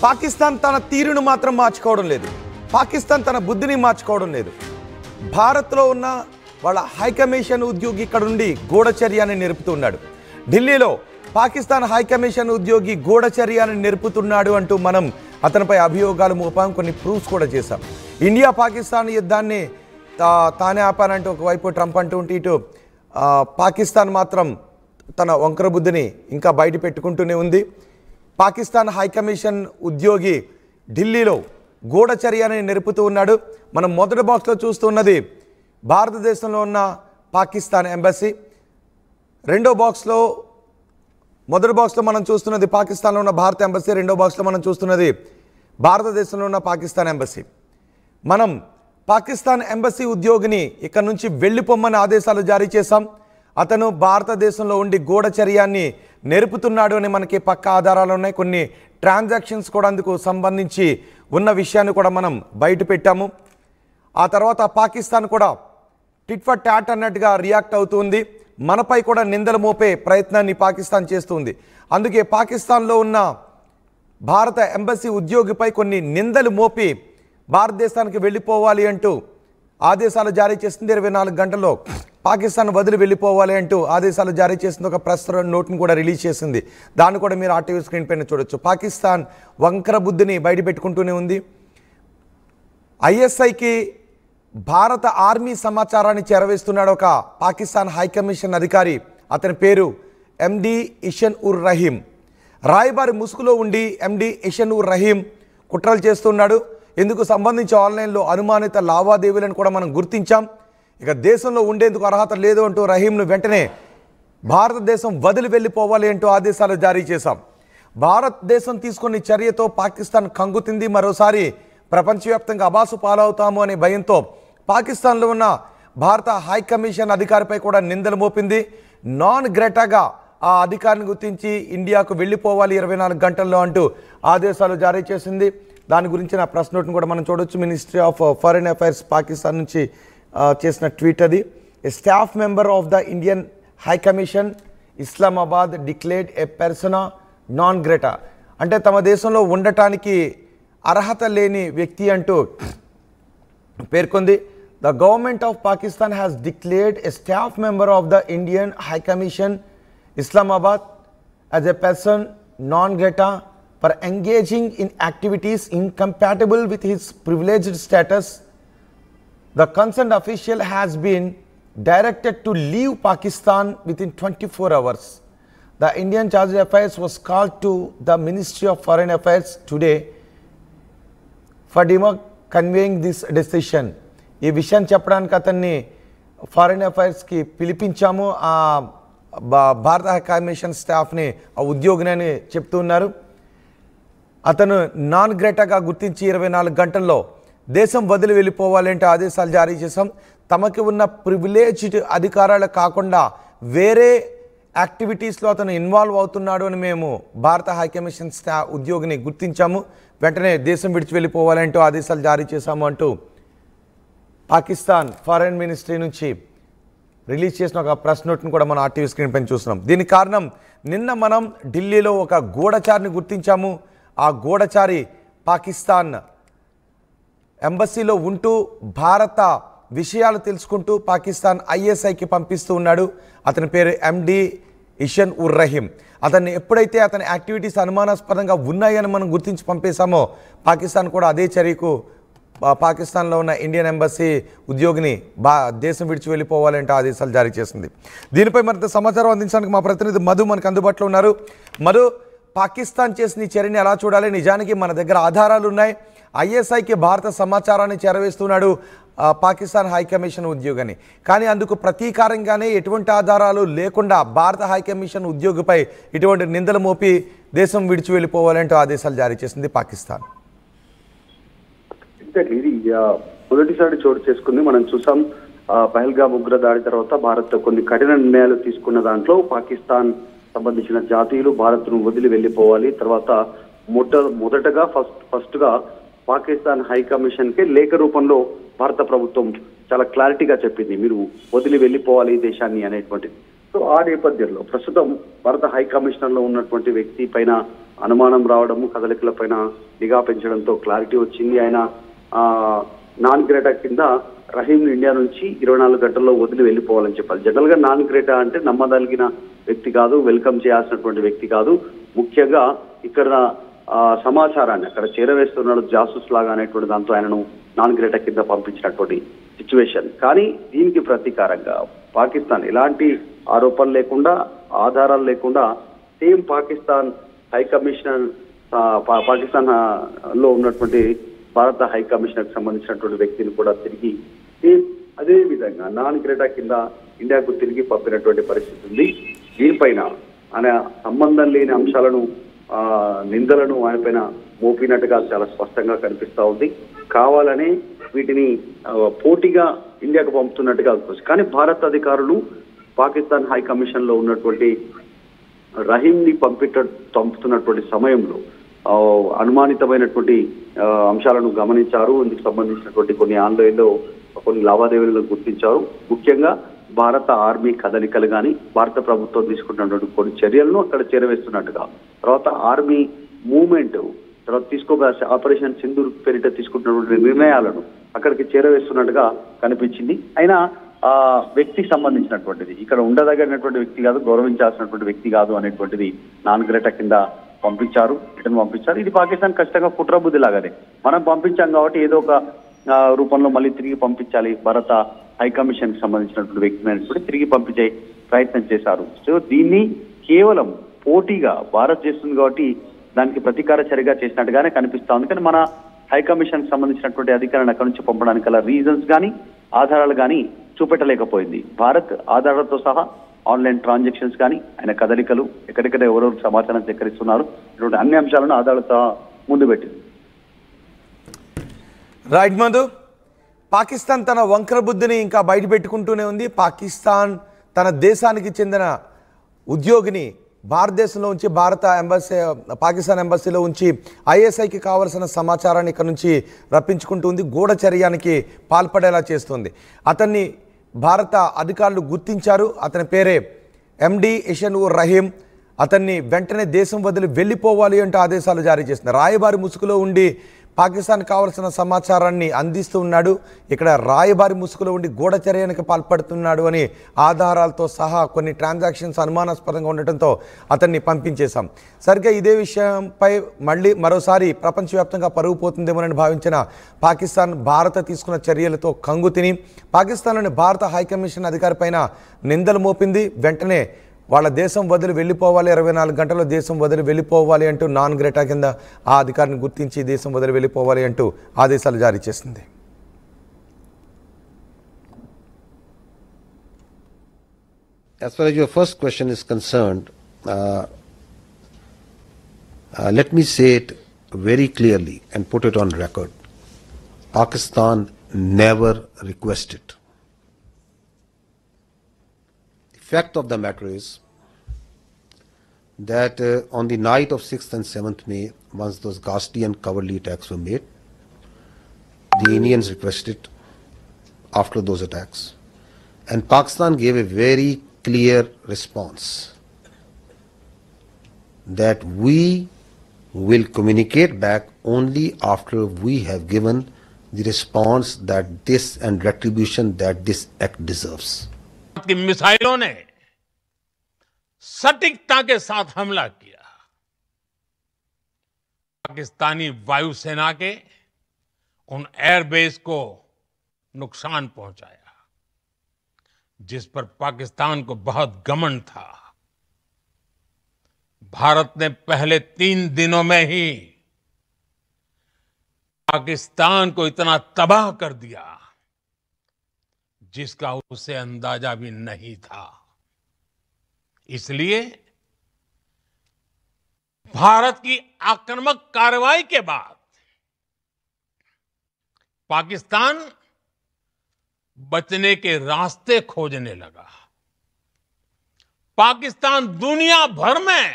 పాకిస్తాన్ తన తీరును మాత్రం మార్చుకోవడం లేదు. పాకిస్తాన్ తన బుద్ధిని మార్చుకోవడం లేదు. భారత్లో ఉన్న వాళ్ళ హైకమిషన్ ఉద్యోగి ఇక్కడ నుండి గూఢచర్యాన్ని నేర్పుతున్నాడు. ఢిల్లీలో పాకిస్తాన్ హైకమిషన్ ఉద్యోగి గూఢచర్యాన్ని నేర్పుతున్నాడు అంటూ మనం అతనిపై అభియోగాలు మోపాం, కొన్ని ప్రూఫ్స్ కూడా చేశాం. ఇండియా పాకిస్తాన్ యుద్ధాన్ని తానే ఆపానంటూ ఒకవైపు ట్రంప్ అంటూ ఉంటే, ఇటు పాకిస్తాన్ మాత్రం తన వంకర బుద్ధిని ఇంకా బయట పెట్టుకుంటూనే ఉంది. పాకిస్తాన్ హైకమిషన్ ఉద్యోగి ఢిల్లీలో గూఢచర్యని నెరుపుతూ ఉన్నాడు. మనం మొదటి బాక్స్లో చూస్తున్నది భారతదేశంలో ఉన్న పాకిస్తాన్ ఎంబసీ. రెండో బాక్స్లో, మొదటి బాక్స్లో మనం చూస్తున్నది పాకిస్తాన్లో ఉన్న భారత ఎంబసీ. రెండో బాక్స్లో మనం చూస్తున్నది భారతదేశంలో ఉన్న పాకిస్తాన్ ఎంబసీ. మనం పాకిస్తాన్ ఎంబసీ ఉద్యోగిని ఇక్కడ నుంచి వెళ్ళిపోమ్మని ఆదేశాలు జారీ చేశాం. అతను భారతదేశంలో ఉండి గూఢచర్యాన్ని నేర్పుతున్నాడు అని మనకి పక్కా ఆధారాలు ఉన్నాయి. కొన్ని ట్రాన్సాక్షన్స్ కూడా అందుకు సంబంధించి ఉన్న విషయాన్ని కూడా మనం బయట పెట్టాము. ఆ తర్వాత పాకిస్తాన్ కూడా టిట్ ఫర్ టాట్ అన్నట్టుగా రియాక్ట్ అవుతుంది. మనపై కూడా నిందలు మోపే ప్రయత్నాన్ని పాకిస్తాన్ చేస్తుంది. అందుకే పాకిస్తాన్లో ఉన్న భారత ఎంబసీ ఉద్యోగిపై కొన్ని నిందలు మోపి భారతదేశానికి వెళ్ళిపోవాలి అంటూ ఆదేశాలు జారీ చేసింది. 24 గంటల్లో పాకిస్తాన్ వదిలి వెళ్ళిపోవాలి అంటూ ఆదేశాలు జారీ చేసింది. ఒక ప్రెస్ నోట్ను కూడా రిలీజ్ చేసింది. దాన్ని కూడా మీరు ఆర్టీవీ స్క్రీన్ పైన చూడొచ్చు. పాకిస్తాన్ వంకర బుద్ధిని బయటపెట్టుకుంటూనే ఉంది. ఐఎస్ఐకి భారత ఆర్మీ సమాచారాన్ని చేరవేస్తున్నాడు ఒక పాకిస్తాన్ హైకమిషన్ అధికారి. అతని పేరు ఎండి ఇషన్ ఉర్ రహీం. రాయబారి ముసుగులో ఉండి ఎండి ఇషన్ ఉర్ రహీం కుట్రలు చేస్తున్నాడు. ఇందుకు సంబంధించి ఆన్లైన్లో అనుమానిత లావాదేవీలను కూడా మనం గుర్తించాం. ఇక దేశంలో ఉండేందుకు అర్హత లేదు అంటూ రహీంను వెంటనే భారతదేశం వదిలి వెళ్ళిపోవాలి అంటూ ఆదేశాలు జారీ చేశాం. భారతదేశం తీసుకున్న చర్యతో పాకిస్తాన్ కంగుతింది. మరోసారి ప్రపంచవ్యాప్తంగా అబాసు పాలవుతాము అనే భయంతో పాకిస్తాన్లో ఉన్న భారత హైకమిషన్ అధికారిపై కూడా నిందలు మోపింది. నాన్ గ్రెటాగా ఆ అధికారిని గుర్తించి ఇండియాకు వెళ్ళిపోవాలి 24 గంటల్లో అంటూ ఆదేశాలు జారీ చేసింది. దాని గురించిన ప్రెస్ నోట్ను కూడా మనం చూడొచ్చు. Ministry of foreign affairs Pakistan నుంచి చేసిన ట్వీట్ అది. A staff member of the Indian High Commission Islamabad declared a persona non grata. అంటే తమ దేశంలో ఉండటానికి అర్హత లేని వ్యక్తి అంటూ పేర్కొంది. The government of Pakistan has declared a staff member of the Indian High Commission Islamabad as a person non grata for engaging in activities incompatible with his privileged status. The concerned official has been directed to leave Pakistan within 24 hours. The Indian Charge d'Affaires was called to the Ministry of Foreign Affairs today for conveying this decision. ఈ విషయం చెప్పడానికి అతన్ని foreign అఫైర్స్కి పిలిపించాము. ఆ భారత high commission స్టాఫ్ని, ఆ ఉద్యోగిని చెప్తున్నారు. అతను నాన్ గ్రెటాగా గుర్తించి 24 గంటల్లో దేశం వదిలి వెళ్ళిపోవాలంటే ఆదేశాలు జారీ చేశాం. తమకి ఉన్న ప్రివిలేజ్డ్ అధికారాలు కాకుండా వేరే యాక్టివిటీస్లో అతను ఇన్వాల్వ్ అవుతున్నాడు అని మేము భారత హైకమిషన్ ఉద్యోగిని గుర్తించాము. వెంటనే దేశం విడిచి వెళ్ళిపోవాలంటూ ఆదేశాలు జారీ చేశాము అంటూ పాకిస్తాన్ ఫారెన్ మినిస్ట్రీ నుంచి రిలీజ్ చేసిన ఒక ప్రెస్ నోట్ను కూడా మనం ఆర్టీవీ స్క్రీన్ పైన చూస్తున్నాం. దీనికి కారణం, నిన్న మనం ఢిల్లీలో ఒక గూఢచారిని గుర్తించాము. ఆ గూఢచారి పాకిస్తాన్ ఎంబసీలో ఉంటూ భారత విషయాలు తెలుసుకుంటూ పాకిస్తాన్ ఐఎస్ఐకి పంపిస్తూ ఉన్నాడు. అతని పేరు ఎండి ఇషన్ ఉర్ రహీం. అతన్ని ఎప్పుడైతే అతని యాక్టివిటీస్ అనుమానాస్పదంగా ఉన్నాయని మనం గుర్తించి పంపేశామో పాకిస్తాన్ కూడా అదే చర్యకు పాకిస్తాన్లో ఉన్న ఇండియన్ ఎంబసీ ఉద్యోగిని దేశం విడిచి వెళ్ళిపోవాలంటే ఆదేశాలు జారీ చేసింది. దీనిపై మరింత సమాచారం అందించడానికి మా ప్రతినిధి మధు మనకు అందుబాటులో ఉన్నారు. మధు, పాకిస్తాన్ చేసిన ఈ చర్యని ఎలా చూడాలి? నిజానికి మన దగ్గర ఆధారాలు ఉన్నాయి. ఐఎస్ఐకి భారత సమాచారాన్ని చేరవేస్తున్నాడు పాకిస్తాన్ హైకమిషన్ ఉద్యోగిని. కానీ అందుకు ప్రతీకారంగానే ఎటువంటి ఆధారాలు లేకుండా భారత హైకమిషన్ ఉద్యోగిపై ఇటువంటి నిందలు మోపి దేశం విడిచి వెళ్ళిపోవాలంటూ ఆదేశాలు జారీ చేసింది పాకిస్తాన్. ఇది మొదటిసారి చోటు చేసుకుంది. మనం చూసాం పహల్గామ్ ఉగ్ర దాడి తర్వాత భారత్ కొన్ని కఠిన నిర్ణయాలు తీసుకున్న దాంట్లో పాకిస్తాన్ సంబంధించిన జాతీయులు భారత్ను వదిలి వెళ్ళిపోవాలి. తర్వాత మొదటగా ఫస్ట్ గా పాకిస్తాన్ హై కమిషన్ కి లేఖ రూపంలో భారత ప్రభుత్వం చాలా క్లారిటీగా చెప్పింది, మీరు వదిలి వెళ్ళిపోవాలి ఈ దేశాన్ని అనేటువంటిది. సో ఆ నేపథ్యంలో ప్రస్తుతం భారత హై కమిషనర్ లో ఉన్నటువంటి వ్యక్తి పైన అనుమానం రావడము, కదలికల పైన నిఘా పెంచడంతో క్లారిటీ వచ్చింది. ఆయన నాన్ గ్రేటా కింద రహీం ఇండియా నుంచి 24 గంటల్లో వదిలి వెళ్ళిపోవాలని చెప్పాలి. జనరల్ గా నాన్ గ్రేటా అంటే నమ్మదలిగిన వ్యక్తి కాదు, వెల్కమ్ చేయాల్సినటువంటి వ్యక్తి కాదు. ముఖ్యంగా ఇక్కడ సమాచారాన్ని అక్కడ చేరవేస్తున్నాడు జాసూస్ లాగా అనేటువంటి దాంతో ఆయనను నాన్ గ్రేటా కింద పంపించినటువంటి సిచ్యువేషన్. కానీ దీనికి ప్రతీకారంగా పాకిస్తాన్ ఎలాంటి ఆరోపణలు లేకుండా, ఆధారాలు లేకుండా same Pakistan high commissioner Pakistan లో ఉన్నటువంటి భారత హై కమిషనర్ కి సంబంధించినటువంటి వ్యక్తిని కూడా తిరిగి అదే విధంగా నాన్ గ్రేటా కింద ఇండియాకు తిరిగి పంపినటువంటి పరిస్థితి ఉంది. దీనిపైన ఆయన సంబంధం లేని అంశాలను నిందలను ఆయన పైన మోపినట్టుగా చాలా స్పష్టంగా కనిపిస్తా ఉంది. కావాలని వీటిని పోటీగా ఇండియాకు పంపుతున్నట్టుగా అనుకోవచ్చు. కానీ భారత అధికారులు పాకిస్తాన్ హై కమిషన్ లో ఉన్నటువంటి రహీం ని పంపుతున్నటువంటి సమయంలో అనుమానితమైనటువంటి అంశాలను గమనించారు. ఇందుకు సంబంధించినటువంటి కొన్ని ఆన్లైన్లో కొన్ని లావాదేవీలను గుర్తించారు. ముఖ్యంగా భారత ఆర్మీ కదలికలు కానీ, భారత ప్రభుత్వం తీసుకుంటున్నటువంటి కొన్ని చర్యలను అక్కడ చేరవేస్తున్నట్టుగా, తర్వాత ఆర్మీ మూవ్మెంట్, తర్వాత ఆపరేషన్ సింధూర్ పేరిట తీసుకుంటున్నటువంటి నిర్ణయాలను అక్కడికి చేరవేస్తున్నట్టుగా కనిపించింది. అయినా ఆ వ్యక్తికి సంబంధించినటువంటిది ఇక్కడ ఉండదగినటువంటి వ్యక్తి కాదు, గౌరవించాల్సినటువంటి వ్యక్తి కాదు అనేటువంటిది నాన్ గ్రేటా కింద పంపించారు, రిటర్న్ పంపించారు. ఇది పాకిస్తాన్ ఖచ్చితంగా కుట్రబుద్ధి లాగానే, మనం పంపించాం కాబట్టి ఏదో ఒక రూపంలో మళ్ళీ తిరిగి పంపించాలి, భారత హై కమిషన్ కి సంబంధించినటువంటి వ్యక్తిని కూడా తిరిగి పంపించే ప్రయత్నం చేశారు. సో దీన్ని కేవలం పోటీగా భారత్ చేస్తుంది కాబట్టి దానికి ప్రతీకార చర్యగా చేసినట్టుగానే కనిపిస్తా ఉంది. కానీ మన హై కమిషన్ కి సంబంధించినటువంటి అధికారులను అక్కడి నుంచి పంపడానికి గల రీజన్స్ కానీ, ఆధారాలు కానీ చూపెట్టలేకపోయింది. భారత్ ఆధారాలతో సహా ఆన్లైన్ ట్రాన్సాక్షన్స్ కానీ, ఆయన కదలికలు, ఎక్కడెక్కడ ఎవరెవరు సమాచారం సేకరిస్తున్నారు, ఇటువంటి అన్ని అంశాలను ఆధారాలతో ముందు పెట్టింది. రైట్ మధు, పాకిస్తాన్ తన వంకర బుద్ధిని ఇంకా బయట పెట్టుకుంటూనే ఉంది. పాకిస్తాన్ తన దేశానికి చెందిన ఉద్యోగిని భారతదేశంలో ఉంచి పాకిస్తాన్ ఎంబసీలో ఉంచి ఐఎస్ఐకి కావలసిన సమాచారాన్ని ఇక్కడ నుంచి రప్పించుకుంటుంది, గూఢచర్యానికి పాల్పడేలా చేస్తుంది. అతన్ని భారత అధికారులు గుర్తించారు. అతని పేరే ఎండి ఇషన్ ఉర్ రహీం. అతన్ని వెంటనే దేశం వదిలి వెళ్ళిపోవాలి అంటూ ఆదేశాలు జారీ చేస్తున్నారు. రాయబారి ముసుగులో ఉండి పాకిస్తాన్ కావాల్సిన సమాచారాన్ని అందిస్తూ ఉన్నాడు. ఇక్కడ రాయబారి ముసుగులో ఉండి గూఢచర్యానికి పాల్పడుతున్నాడు అని ఆధారాలతో సహా కొన్ని ట్రాన్సాక్షన్స్ అనుమానాస్పదంగా ఉండటంతో అతన్ని పంపించేశాం. సరిగ్గా ఇదే విషయంపై మరోసారి ప్రపంచవ్యాప్తంగా పరుగు పోతుందేమోనని భావించిన పాకిస్తాన్ భారత తీసుకున్న చర్యలతో కంగుతిని పాకిస్తాన్లోని భారత హైకమిషన్ అధికారి పైన నిందలు మోపింది. వెంటనే వాళ్ళ దేశం వదిలి వెళ్ళిపోవాలి, 24 గంటల్లో దేశం వదిలి వెళ్ళిపోవాలి అంటూ నాన్ గ్రేటా కింద ఆ అధికారిని గుర్తించి దేశం వదిలి వెళ్ళిపోవాలి అంటూ ఆదేశాలు జారీ చేసింది. As far as your first question is concerned, let me say it very clearly and put it on record. Pakistan never requested. The fact of the matter is that on the night of 6th and 7th May, once those ghastly and cowardly attacks were made, the Indians requested after those attacks, and Pakistan gave a very clear response that we will communicate back only after we have given the response that this and retribution that this act deserves. की मिसाइलों ने सटीकता के साथ हमला किया, पाकिस्तानी वायुसेना के उन एयरबेस को नुकसान पहुंचाया, जिस पर पाकिस्तान को बहुत घमंड था। भारत ने पहले 3 दिनों में ही पाकिस्तान को इतना तबाह कर दिया जिसका उसे अंदाजा भी नहीं था। इसलिए भारत की आक्रामक कार्रवाई के बाद पाकिस्तान बचने के रास्ते खोजने लगा। पाकिस्तान दुनिया भर में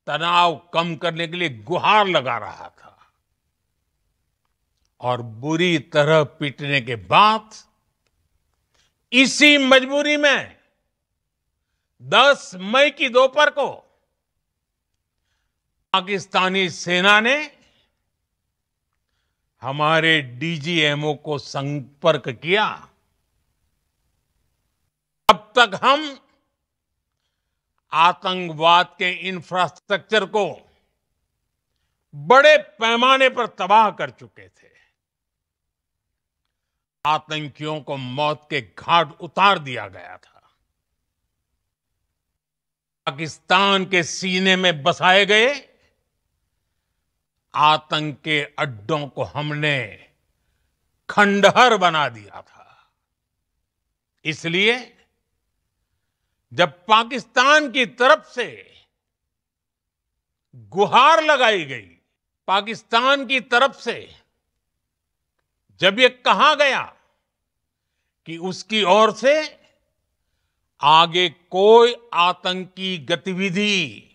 तनाव कम करने के लिए गुहार लगा रहा था, और बुरी तरह पीटने के बाद इसी मजबूरी में 10 मई की दोपहर को पाकिस्तानी सेना ने हमारे डीजीएमओ को संपर्क किया। अब तक हम आतंकवाद के इंफ्रास्ट्रक्चर को बड़े पैमाने पर तबाह कर चुके थे। आतंकियों को मौत के घाट उतार दिया गया था। पाकिस्तान के सीने में बसाए गए आतंक के अड्डों को हमने खंडहर बना दिया था। इसलिए जब पाकिस्तान की तरफ से गुहार लगाई गई, पाकिस्तान की तरफ से जब ये कहा गया कि उसकी ओर से आगे कोई आतंकी गतिविधि